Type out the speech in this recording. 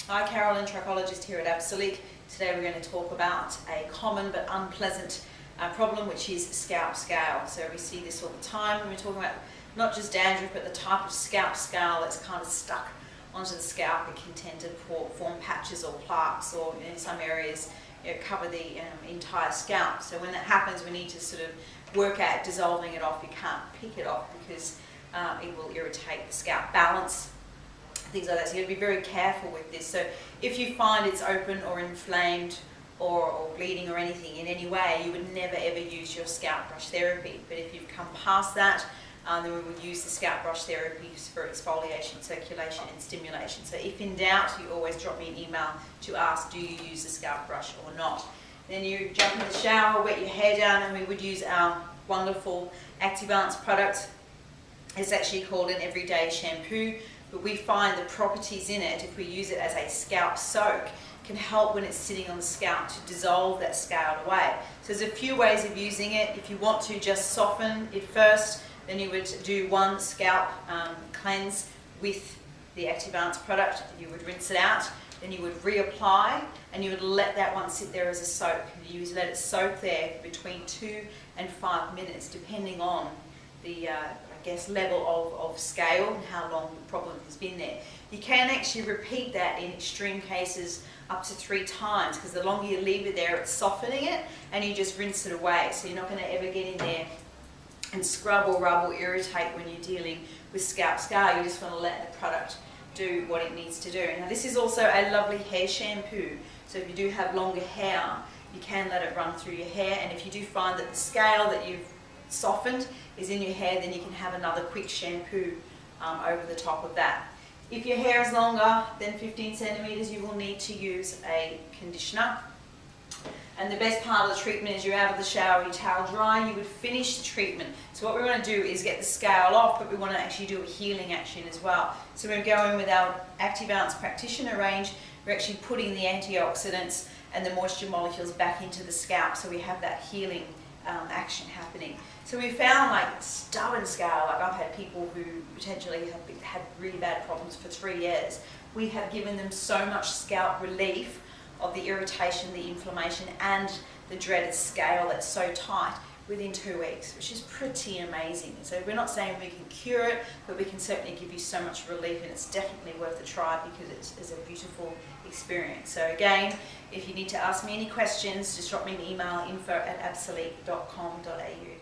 Hi, Carolyn, trichologist here at Absolique. Today we're going to talk about a common but unpleasant problem, which is scalp scale. So we see this all the time when we're talking about not just dandruff, but the type of scalp scale that's kind of stuck onto the scalp. It can tend to form patches or plaques, or in some areas cover the entire scalp. So when that happens, we need to sort of work at dissolving it off. You can't pick it off because it will irritate the scalp balance, things like that. So you have to be very careful with this. So if you find it's open or inflamed or bleeding or anything in any way, you would never ever use your scalp brush therapy. But if you've come past that, then we would use the scalp brush therapy for exfoliation, circulation and stimulation. So if in doubt, you always drop me an email to ask, do you use the scalp brush or not? Then you jump in the shower, wet your hair down, and we would use our wonderful Activance product. It's actually called an everyday shampoo, but we find the properties in it, if we use it as a scalp soak, can help when it's sitting on the scalp to dissolve that scale away. So there's a few ways of using it. If you want to just soften it first, then you would do one scalp cleanse with the Activance product. You would rinse it out, then you would reapply, and you would let that one sit there as a soak. You would let it soak there between 2 and 5 minutes, depending on the level of scale and how long the problem has been there. You can actually repeat that in extreme cases up to 3 times, because the longer you leave it there, it's softening it, and you just rinse it away. So you're not going to ever get in there and scrub or rub or irritate when you're dealing with scalp scale. You just want to let the product do what it needs to do. Now, this is also a lovely hair shampoo, so if you do have longer hair, you can let it run through your hair, and if you do find that the scale that you've softened is in your hair, then you can have another quick shampoo over the top of that. If your hair is longer than 15 centimeters, you will need to use a conditioner. And the best part of the treatment is you're out of the shower, your towel dry, you would finish the treatment. So what we want to do is get the scale off, but we want to actually do a healing action as well. So when we go in with our Activance practitioner range, we're actually putting the antioxidants and the moisture molecules back into the scalp, so we have that healing action happening. So we found, like, stubborn scale, like I've had people who potentially have had really bad problems for 3 years. We have given them so much scalp relief of the irritation, the inflammation, and the dreaded scale that's so tight within 2 weeks, which is pretty amazing. So we're not saying we can cure it, but we can certainly give you so much relief, and it's definitely worth a try because it's a beautiful experience. So again, if you need to ask me any questions, just drop me an email, info@absolique.com.au.